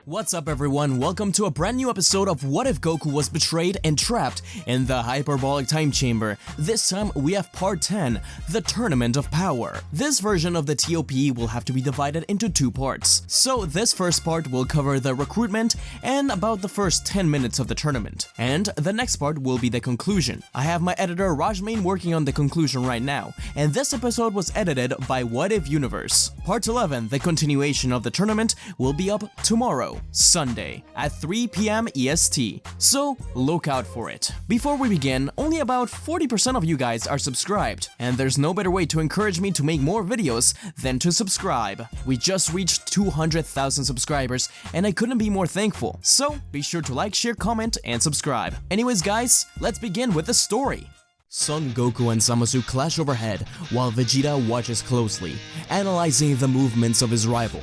What's up everyone, welcome to a brand new episode of What If Goku Was Betrayed and Trapped in the Hyperbolic Time Chamber. This time we have part 10, the Tournament of Power. This version of the TOP will have to be divided into two parts. So this first part will cover the recruitment and about the first 10 minutes of the tournament. And the next part will be the conclusion. I have my editor Rajmain working on the conclusion right now, and this episode was edited by What If Universe. Part 11, the continuation of the tournament, will be up tomorrow, Sunday, at 3 PM EST, so look out for it. Before we begin, only about 40% of you guys are subscribed, and there's no better way to encourage me to make more videos than to subscribe. We just reached 200,000 subscribers, and I couldn't be more thankful, so be sure to like, share, comment, and subscribe. Anyways guys, let's begin with the story. Son Goku and Zamasu clash overhead while Vegeta watches closely, analyzing the movements of his rival.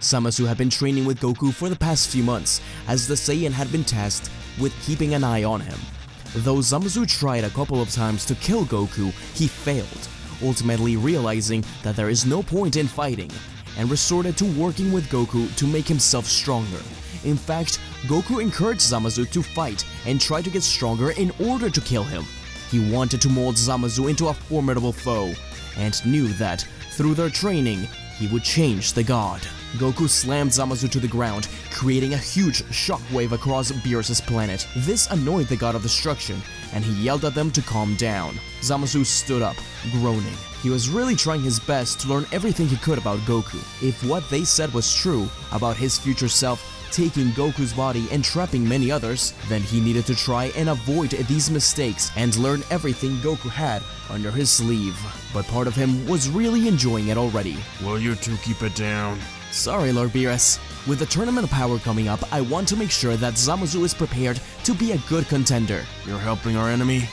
Zamasu had been training with Goku for the past few months, as the Saiyan had been tasked with keeping an eye on him. Though Zamasu tried a couple of times to kill Goku, he failed, ultimately realizing that there is no point in fighting, and resorted to working with Goku to make himself stronger. In fact, Goku encouraged Zamasu to fight and try to get stronger in order to kill him. He wanted to mold Zamasu into a formidable foe, and knew that, through their training, he would change the god. Goku slammed Zamasu to the ground, creating a huge shockwave across Beerus' planet. This annoyed the god of destruction, and he yelled at them to calm down. Zamasu stood up, groaning. He was really trying his best to learn everything he could about Goku. If what they said was true about his future self taking Goku's body and trapping many others, then he needed to try and avoid these mistakes and learn everything Goku had under his sleeve. But part of him was really enjoying it already. Will you two keep it down? Sorry, Lord Beerus. With the Tournament of Power coming up, I want to make sure that Zamasu is prepared to be a good contender. You're helping our enemy?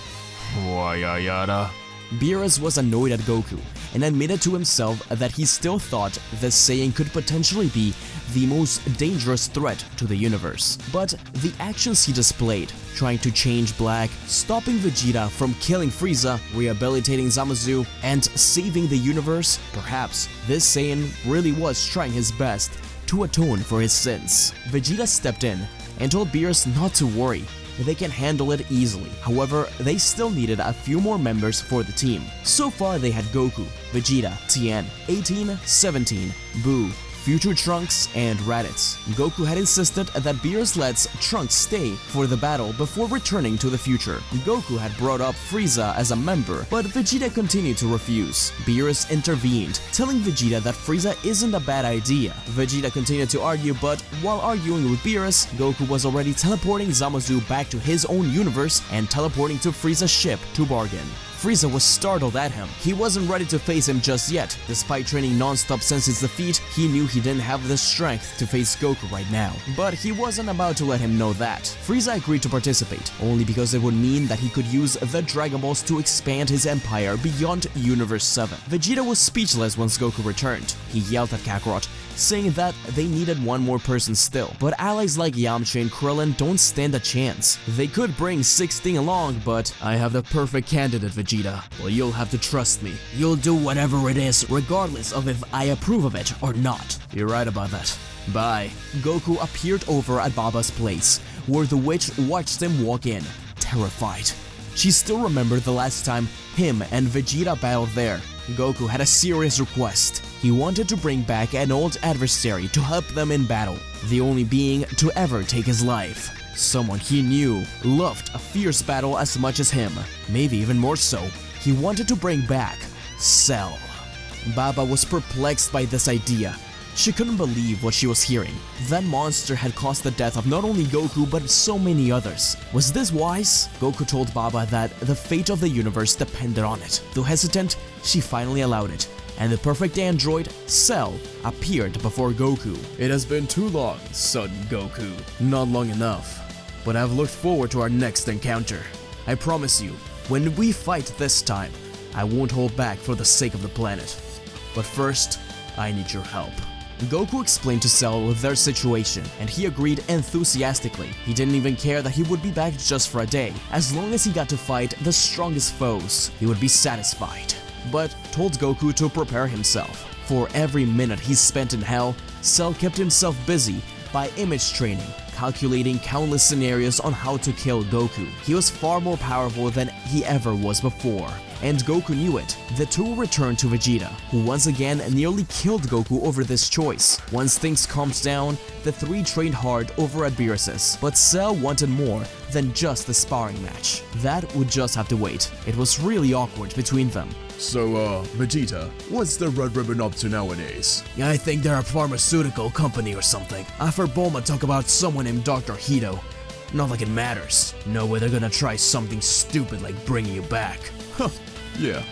Why, yada. Beerus was annoyed at Goku and admitted to himself that he still thought the Saiyan could potentially be the most dangerous threat to the universe. But the actions he displayed, trying to change black, stopping Vegeta from killing Frieza, rehabilitating Zamasu, and saving the universe, perhaps this Saiyan really was trying his best to atone for his sins. Vegeta stepped in and told Beerus not to worry. They can handle it easily. However, they still needed a few more members for the team. So far they had Goku, Vegeta, Tien, 18, 17, Buu, Future Trunks, and Raditz. Goku had insisted that Beerus lets Trunks stay for the battle before returning to the future. Goku had brought up Frieza as a member, but Vegeta continued to refuse. Beerus intervened, telling Vegeta that Frieza isn't a bad idea. Vegeta continued to argue, but while arguing with Beerus, Goku was already teleporting Zamasu back to his own universe and teleporting to Frieza's ship to bargain. Frieza was startled at him. He wasn't ready to face him just yet. Despite training non-stop since his defeat, he knew he didn't have the strength to face Goku right now. But he wasn't about to let him know that. Frieza agreed to participate, only because it would mean that he could use the Dragon Balls to expand his empire beyond Universe 7. Vegeta was speechless once Goku returned. He yelled at Kakarot, saying that they needed one more person still. But allies like Yamcha and Krillin don't stand a chance. They could bring 16 along, but I have the perfect candidate, Vegeta. Well, you'll have to trust me. You'll do whatever it is, regardless of if I approve of it or not. You're right about that. Bye. Goku appeared over at Baba's place, where the witch watched him walk in, terrified. She still remembered the last time him and Vegeta battled there. Goku had a serious request. He wanted to bring back an old adversary to help them in battle, the only being to ever take his life. Someone he knew loved a fierce battle as much as him, maybe even more so. He wanted to bring back Cell. Baba was perplexed by this idea. She couldn't believe what she was hearing. That monster had caused the death of not only Goku but so many others. Was this wise? Goku told Baba that the fate of the universe depended on it. Though hesitant, she finally allowed it, and the perfect android, Cell, appeared before Goku. It has been too long, son Goku. Not long enough, but I've looked forward to our next encounter. I promise you, when we fight this time, I won't hold back for the sake of the planet. But first, I need your help. Goku explained to Cell their situation, and he agreed enthusiastically. He didn't even care that he would be back just for a day. As long as he got to fight the strongest foes, he would be satisfied. but told Goku to prepare himself. For every minute he spent in hell, Cell kept himself busy by image training, calculating countless scenarios on how to kill Goku. He was far more powerful than he ever was before, and Goku knew it. The two returned to Vegeta, who once again nearly killed Goku over this choice. Once things calmed down, the three trained hard over at Beerus's, but Cell wanted more than just the sparring match. That would just have to wait. It was really awkward between them. So, Vegeta, what's the Red Ribbon up to nowadays? I think they're a pharmaceutical company or something. I've heard Bulma talk about someone named Dr. Hito. Not like it matters. No way they're gonna try something stupid like bringing you back. Huh, yeah,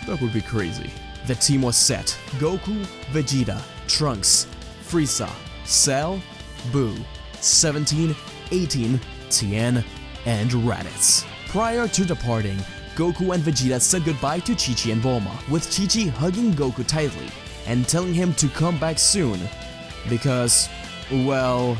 that would be crazy. The team was set. Goku, Vegeta, Trunks, Frieza, Cell, Buu, 17, 18, Tien, and Raditz. Prior to departing, Goku and Vegeta said goodbye to Chi-Chi and Bulma, with Chi-Chi hugging Goku tightly and telling him to come back soon because, well,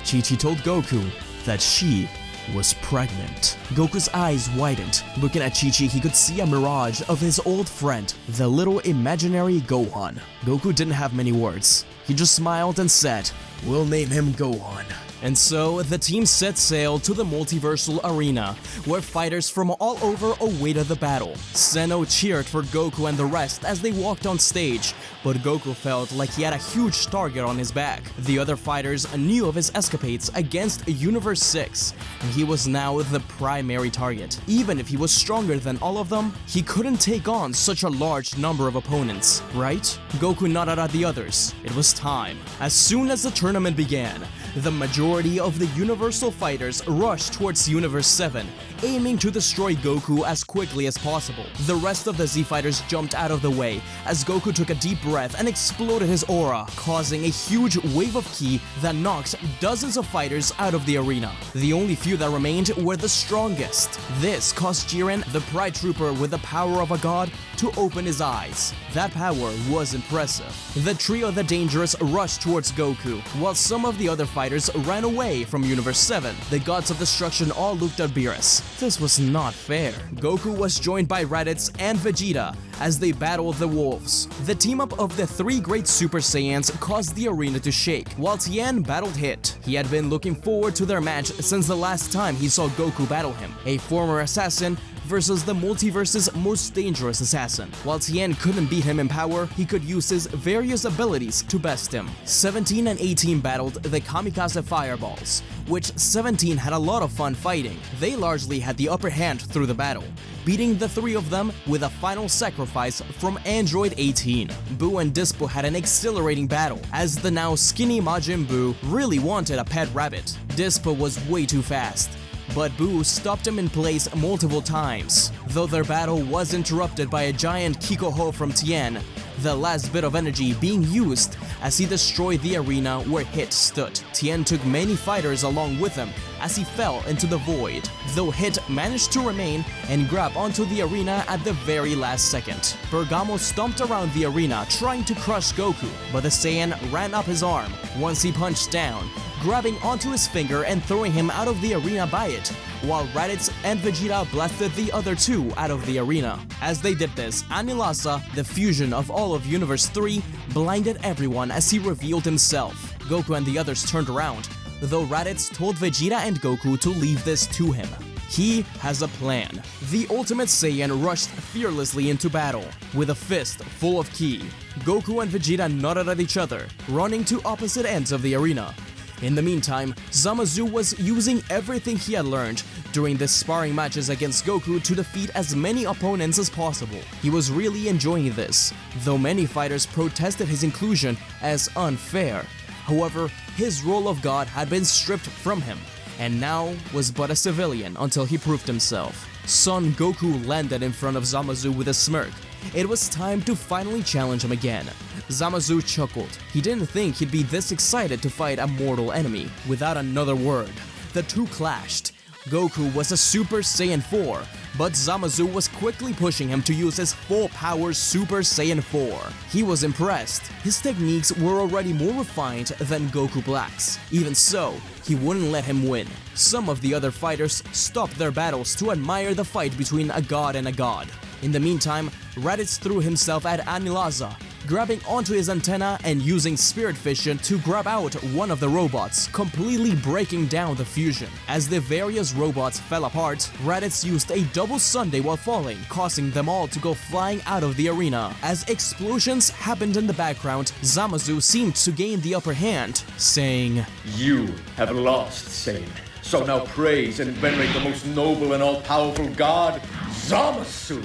Chi-Chi told Goku that she was pregnant. Goku's eyes widened. Looking at Chi-Chi, he could see a mirage of his old friend, the little imaginary Gohan. Goku didn't have many words. He just smiled and said, "We'll name him Gohan." And so, the team set sail to the multiversal arena, where fighters from all over awaited the battle. Zeno cheered for Goku and the rest as they walked on stage, but Goku felt like he had a huge target on his back. The other fighters knew of his escapades against Universe 6, and he was now the primary target. Even if he was stronger than all of them, he couldn't take on such a large number of opponents, right? Goku nodded at the others. It was time. As soon as the tournament began, the majority of the Universal Fighters rushed towards Universe 7, aiming to destroy Goku as quickly as possible. The rest of the Z Fighters jumped out of the way as Goku took a deep breath and exploded his aura, causing a huge wave of ki that knocked dozens of fighters out of the arena. The only few that remained were the strongest. This caused Jiren, the Pride Trooper with the power of a god, to open his eyes. That power was impressive. The trio The Dangerous rushed towards Goku, while some of the other fighters ran away from Universe 7. The gods of destruction all looked at Beerus. This was not fair. Goku was joined by Raditz and Vegeta as they battled the wolves. The team-up of the three great Super Saiyans caused the arena to shake, while Tien battled Hit. He had been looking forward to their match since the last time he saw Goku battle him, a former assassin versus the multiverse's most dangerous assassin. While Tien couldn't beat him in power, he could use his various abilities to best him. 17 and 18 battled the Kamikaze Fireballs, which 17 had a lot of fun fighting. They largely had the upper hand through the battle, beating the three of them with a final sacrifice from Android 18. Buu and Dispo had an exhilarating battle, as the now skinny Majin Buu really wanted a pet rabbit. Dispo was way too fast, but Buu stopped him in place multiple times. Though their battle was interrupted by a giant kickoff from Tien, the last bit of energy being used as he destroyed the arena where Hit stood. Tien took many fighters along with him as he fell into the void, though Hit managed to remain and grab onto the arena at the very last second. Bergamo stomped around the arena trying to crush Goku, but the Saiyan ran up his arm once he punched down, grabbing onto his finger and throwing him out of the arena by it, while Raditz and Vegeta blasted the other two out of the arena. As they did this, Anilasa, the fusion of all of Universe 3, blinded everyone as he revealed himself. Goku and the others turned around, though Raditz told Vegeta and Goku to leave this to him. He has a plan. The Ultimate Saiyan rushed fearlessly into battle, with a fist full of ki. Goku and Vegeta nodded at each other, running to opposite ends of the arena. In the meantime, Zamasu was using everything he had learned during the sparring matches against Goku to defeat as many opponents as possible. He was really enjoying this, though many fighters protested his inclusion as unfair. However, his role of God had been stripped from him, and now was but a civilian until he proved himself. Son Goku landed in front of Zamasu with a smirk. It was time to finally challenge him again. Zamasu chuckled. He didn't think he'd be this excited to fight a mortal enemy. Without another word, the two clashed. Goku was a Super Saiyan 4, but Zamasu was quickly pushing him to use his full power Super Saiyan 4. He was impressed. His techniques were already more refined than Goku Black's. Even so, he wouldn't let him win. Some of the other fighters stopped their battles to admire the fight between a god and a god. In the meantime, Raditz threw himself at Anilaza, grabbing onto his antenna and using Spirit Fission to grab out one of the robots, completely breaking down the fusion. As the various robots fell apart, Raditz used a double Sunday while falling, causing them all to go flying out of the arena. As explosions happened in the background, Zamasu seemed to gain the upper hand, saying, "You have lost, Saiyan. So now praise and venerate the most noble and all-powerful god, Zamasu."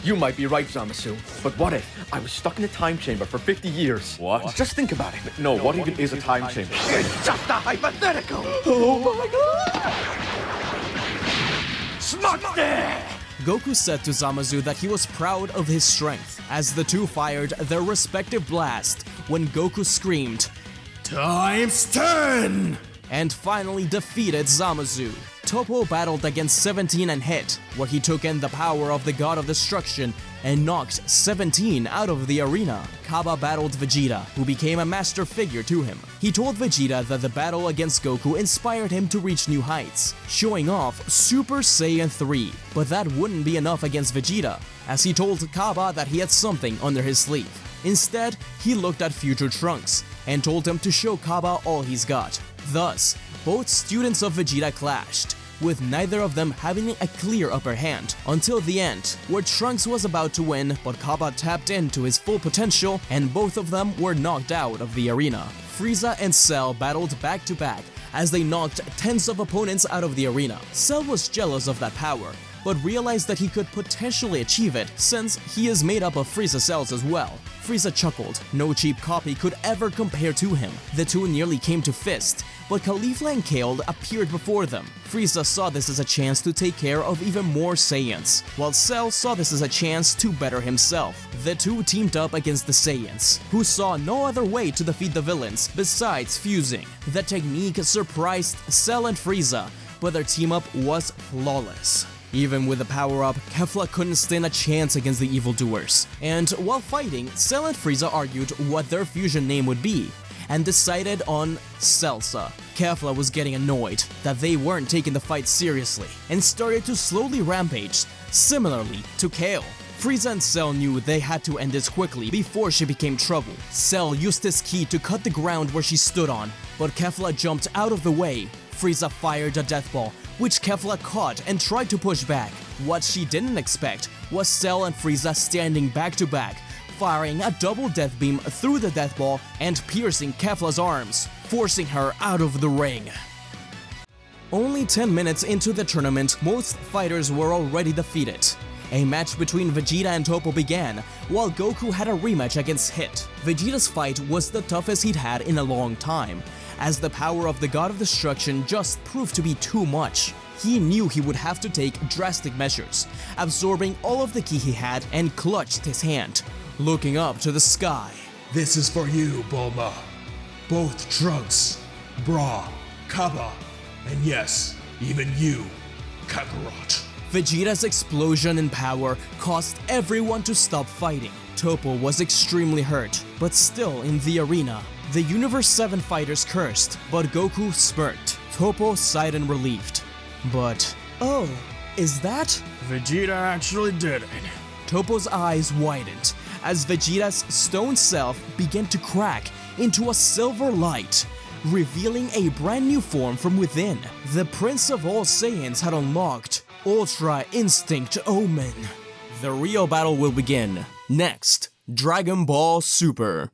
You might be right, Zamasu, but what if I was stuck in a time chamber for 50 years? What? Just think about it. No, what even is a time chamber? It's just a hypothetical! Oh my god! SmugStick! Goku said to Zamasu that he was proud of his strength, as the two fired their respective blast when Goku screamed, Times 10! and finally defeated Zamasu. Toppo battled against 17 and hit, where he took in the power of the God of Destruction and knocked 17 out of the arena. Kaba battled Vegeta, who became a master figure to him. He told Vegeta that the battle against Goku inspired him to reach new heights, showing off Super Saiyan 3. But that wouldn't be enough against Vegeta, as he told Kaba that he had something under his sleeve. Instead, he looked at future Trunks and told him to show Kaba all he's got. Thus, both students of Vegeta clashed, with neither of them having a clear upper hand, until the end, where Trunks was about to win, but Kaba tapped into his full potential and both of them were knocked out of the arena. Frieza and Cell battled back to back as they knocked tens of opponents out of the arena. Cell was jealous of that power, but realized that he could potentially achieve it since he is made up of Frieza cells as well. Frieza chuckled. No cheap copy could ever compare to him. The two nearly came to fist, but Caulifla and Kale appeared before them. Frieza saw this as a chance to take care of even more Saiyans, while Cell saw this as a chance to better himself. The two teamed up against the Saiyans, who saw no other way to defeat the villains besides fusing. The technique surprised Cell and Frieza, but their team-up was flawless. Even with the power-up, Kefla couldn't stand a chance against the evildoers. And while fighting, Cell and Frieza argued what their fusion name would be, and decided on Salsa. Kefla was getting annoyed that they weren't taking the fight seriously, and started to slowly rampage, similarly to Kale. Frieza and Cell knew they had to end this quickly before she became trouble. Cell used his ki to cut the ground where she stood on, but Kefla jumped out of the way. Frieza fired a death ball, which Kefla caught and tried to push back. What she didn't expect was Cell and Frieza standing back to back, firing a double death beam through the death ball and piercing Kefla's arms, forcing her out of the ring. Only 10 minutes into the tournament, most fighters were already defeated. A match between Vegeta and Toppo began, while Goku had a rematch against Hit. Vegeta's fight was the toughest he'd had in a long time, as the power of the God of Destruction just proved to be too much. He knew he would have to take drastic measures, absorbing all of the ki he had and clutched his hand, looking up to the sky. This is for you, Bulma. Both Trunks, Bra, Kaba, and yes, even you, Kakarot. Vegeta's explosion in power caused everyone to stop fighting. Toppo was extremely hurt, but still in the arena. The Universe 7 fighters cursed, but Goku smirked. Toppo sighed in relieved. But, oh, is that? Vegeta actually did it. Toppo's eyes widened as Vegeta's stone self began to crack into a silver light, revealing a brand new form from within. The Prince of all Saiyans had unlocked Ultra Instinct Omen. The real battle will begin. Next, Dragon Ball Super.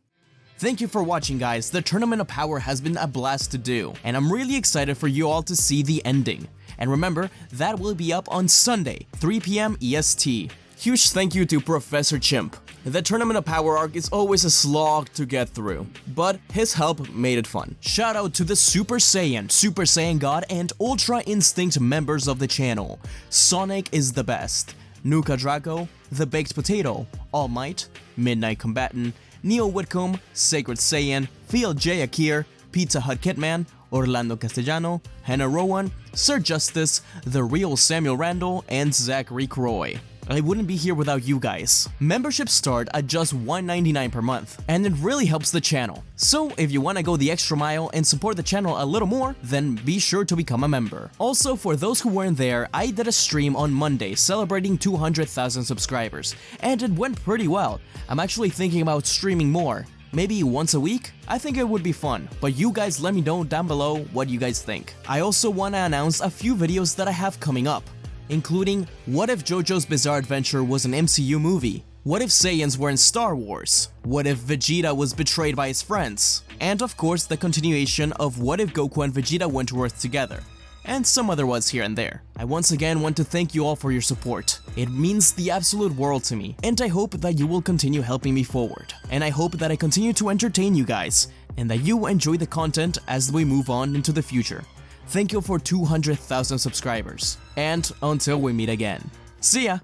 Thank you for watching, guys. The Tournament of Power has been a blast to do, and I'm really excited for you all to see the ending. And remember, that will be up on Sunday, 3 PM EST. Huge thank you to Professor Chimp. The Tournament of Power arc is always a slog to get through, but his help made it fun. Shout out to the Super Saiyan God, and Ultra Instinct members of the channel. Sonic is the best. Nuka Draco, The Baked Potato, All Might, Midnight Combatant, Neo Whitcomb, Sacred Saiyan, Field J. Akir, Pizza Hut Kitman, Orlando Castellano, Hannah Rowan, Sir Justice, The Real Samuel Randall, and Zachary Croy. I wouldn't be here without you guys. Memberships start at just $1.99 per month, and it really helps the channel. So if you want to go the extra mile and support the channel a little more, then be sure to become a member. Also, for those who weren't there, I did a stream on Monday celebrating 200,000 subscribers, and it went pretty well. I'm actually thinking about streaming more. Maybe once a week? I think it would be fun, but you guys let me know down below what you guys think. I also want to announce a few videos that I have coming up, including what if JoJo's Bizarre Adventure was an MCU movie? What if Saiyans were in Star Wars? What if Vegeta was betrayed by his friends? And of course the continuation of what if Goku and Vegeta went to Earth together? And some other ones here and there. I once again want to thank you all for your support. It means the absolute world to me, and I hope that you will continue helping me forward. And I hope that I continue to entertain you guys, and that you enjoy the content as we move on into the future. Thank you for 200,000 subscribers, and until we meet again. See ya!